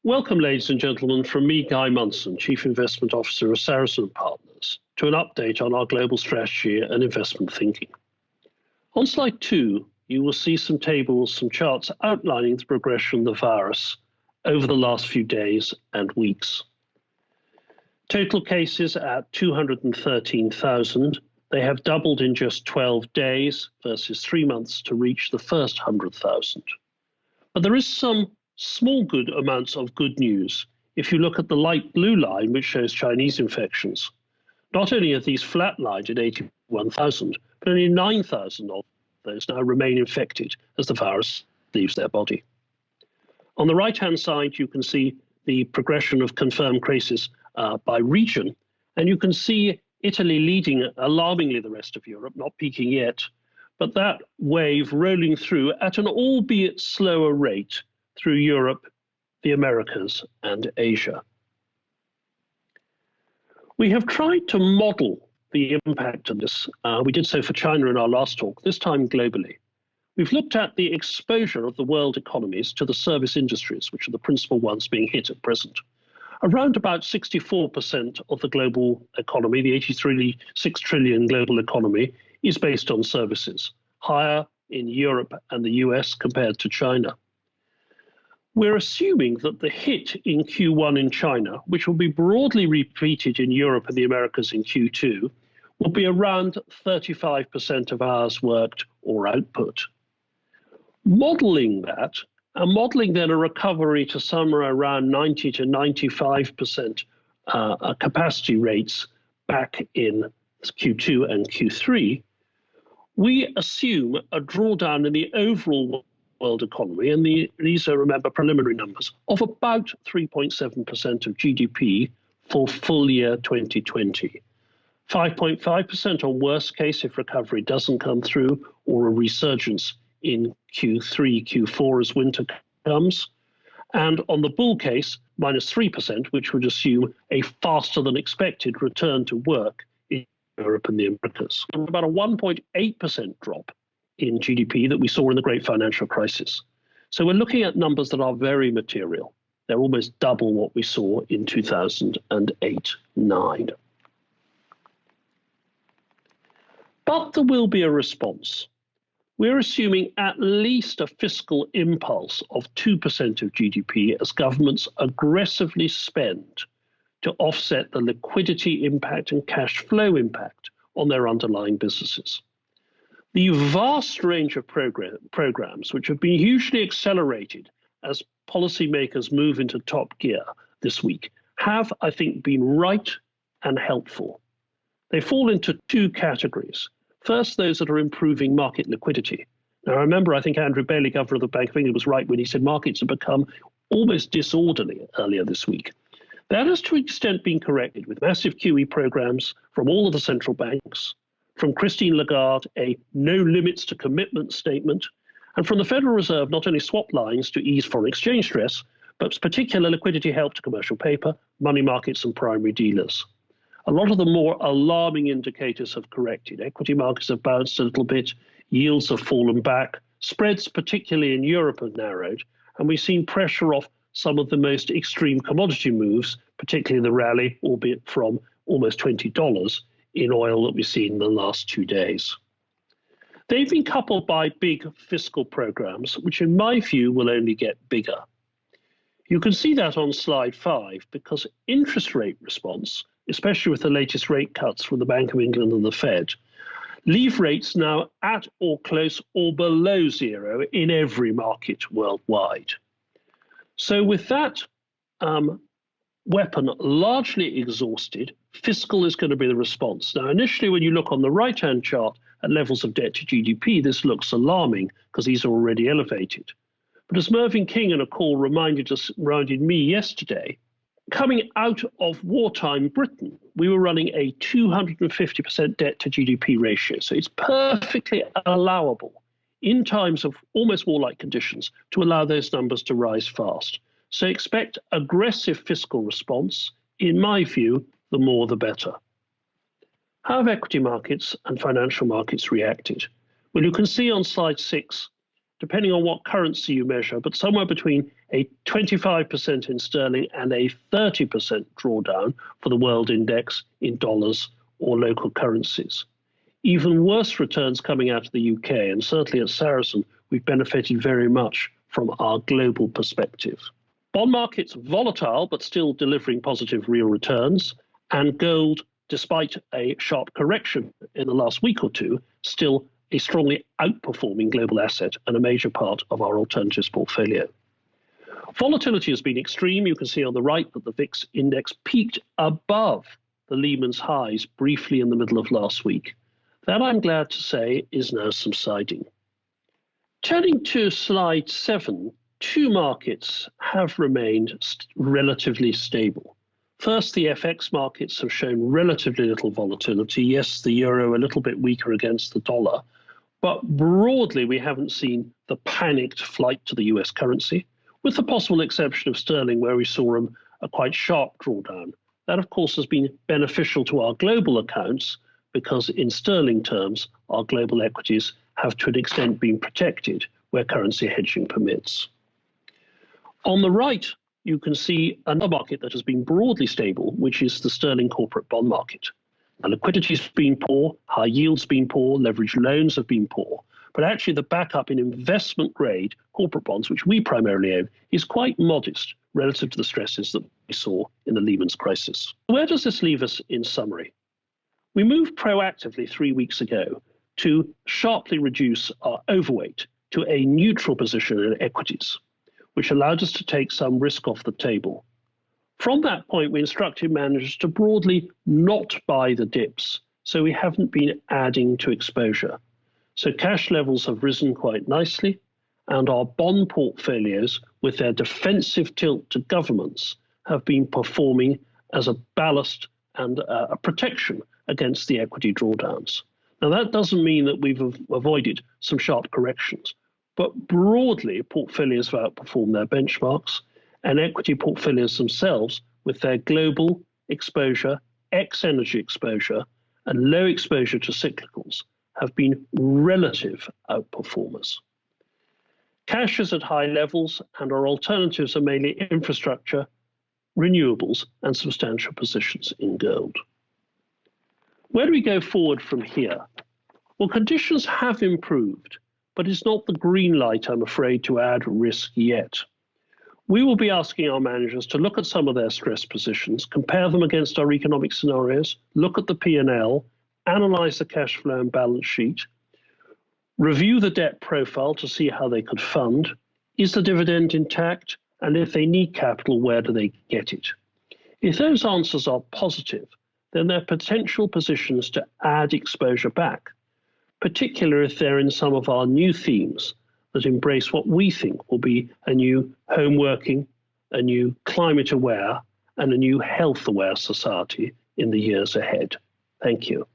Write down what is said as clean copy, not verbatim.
Welcome, ladies and gentlemen, from me, Guy Monson, Chief Investment Officer of Saracen Partners, to an update on our global strategy and investment thinking. On slide 2, you will see some tables, some charts outlining the progression of the virus over the last few days and weeks. Total cases at 213,000. They have doubled in just 12 days versus 3 months to reach the first 100,000. But there is some small good amounts of good news. If you look at the light blue line, which shows Chinese infections, not only are these flatlined at 81,000, but only 9,000 of those now remain infected as the virus leaves their body. On the right-hand side, you can see the progression of confirmed cases by region, and you can see Italy leading alarmingly the rest of Europe, not peaking yet, but that wave rolling through at an albeit slower rate through Europe, the Americas, and Asia. We have tried to model the impact of this. We did so for China in our last talk, this time globally. We've looked at the exposure of the world economies to the service industries, which are the principal ones being hit at present. Around about 64% of the global economy, the 86 trillion global economy, is based on services, higher in Europe and the US compared to China. We're assuming that the hit in Q1 in China, which will be broadly repeated in Europe and the Americas in Q2, will be around 35% of hours worked or output. Modeling that, and modeling then a recovery to somewhere around 90 to 95% capacity rates back in Q2 and Q3, we assume a drawdown in the overall world economy, and these are, remember, preliminary numbers, of about 3.7% of GDP for full year 2020. 5.5% on worst case if recovery doesn't come through, or a resurgence in Q3, Q4 as winter comes. And on the bull case, minus 3%, which would assume a faster than expected return to work in Europe and the Americas. And about a 1.8% drop in GDP that we saw in the great financial crisis. So we're looking at numbers that are very material. They're almost double what we saw in 2008-9. But there will be a response. We're assuming at least a fiscal impulse of 2% of GDP as governments aggressively spend to offset the liquidity impact and cash flow impact on their underlying businesses. The vast range of programs, which have been hugely accelerated as policymakers move into top gear this week, have, I think, been right and helpful. They fall into two categories. First, those that are improving market liquidity. Now, remember, I think Andrew Bailey, Governor of the Bank of England, was right when he said markets have become almost disorderly earlier this week. That has to an extent been corrected with massive QE programs from all of the central banks, from Christine Lagarde, a no limits to commitment statement, and from the Federal Reserve, not only swap lines to ease foreign exchange stress, but particular liquidity help to commercial paper, money markets, and primary dealers. A lot of the more alarming indicators have corrected. Equity markets have bounced a little bit, yields have fallen back, spreads, particularly in Europe, have narrowed, and we've seen pressure off some of the most extreme commodity moves, particularly the rally, albeit from almost $20 in oil that we've seen in the last 2 days. They've been coupled by big fiscal programs, which in my view will only get bigger. You can see that on slide 5 because interest rate response, especially with the latest rate cuts from the Bank of England and the Fed, leave rates now at or close or below zero in every market worldwide. So with that weapon largely exhausted, fiscal is going to be the response. Now, initially, when you look on the right-hand chart at levels of debt to GDP, this looks alarming because these are already elevated. But as Mervyn King in a call reminded me yesterday, coming out of wartime Britain, we were running a 250% debt to GDP ratio. So it's perfectly allowable in times of almost warlike conditions to allow those numbers to rise fast. So expect aggressive fiscal response. In my view, the more the better. How have equity markets and financial markets reacted? Well, you can see on slide 6, depending on what currency you measure, but somewhere between a 25% in sterling and a 30% drawdown for the world index in dollars or local currencies. Even worse returns coming out of the UK, and certainly at Saracen, we've benefited very much from our global perspective. Bond markets volatile, but still delivering positive real returns, and gold, despite a sharp correction in the last week or two, still a strongly outperforming global asset and a major part of our alternatives portfolio. Volatility has been extreme. You can see on the right that the VIX index peaked above the Lehman's highs briefly in the middle of last week. That, I'm glad to say, is now subsiding. Turning to slide 7, two markets have remained relatively stable. First, the FX markets have shown relatively little volatility. Yes, the euro a little bit weaker against the dollar, but broadly we haven't seen the panicked flight to the US currency, with the possible exception of sterling, where we saw a quite sharp drawdown. That, of course, has been beneficial to our global accounts because in sterling terms, our global equities have to an extent been protected where currency hedging permits. On the right, you can see another market that has been broadly stable, which is the sterling corporate bond market. Now, liquidity's been poor, high yields been poor, leveraged loans have been poor, but actually the backup in investment grade corporate bonds, which we primarily own, is quite modest relative to the stresses that we saw in the Lehman's crisis. Where does this leave us in summary? We moved proactively 3 weeks ago to sharply reduce our overweight to a neutral position in equities, which allowed us to take some risk off the table. From that point, we instructed managers to broadly not buy the dips, so we haven't been adding to exposure. So cash levels have risen quite nicely, and our bond portfolios, with their defensive tilt to governments, have been performing as a ballast and a protection against the equity drawdowns. Now, that doesn't mean that we've avoided some sharp corrections, but broadly, portfolios have outperformed their benchmarks, and equity portfolios themselves, with their global exposure, ex-energy exposure, and low exposure to cyclicals, have been relative outperformers. Cash is at high levels, and our alternatives are mainly infrastructure, renewables, and substantial positions in gold. Where do we go forward from here? Well, conditions have improved, but it's not the green light, I'm afraid, to add risk yet. We will be asking our managers to look at some of their stress positions, compare them against our economic scenarios, look at the P&L, analyze the cash flow and balance sheet, review the debt profile to see how they could fund, is the dividend intact, and if they need capital, where do they get it? If those answers are positive, then there are potential positions to add exposure back, particularly if they're in some of our new themes that embrace what we think will be a new home working, a new climate aware, and a new health aware society in the years ahead. Thank you.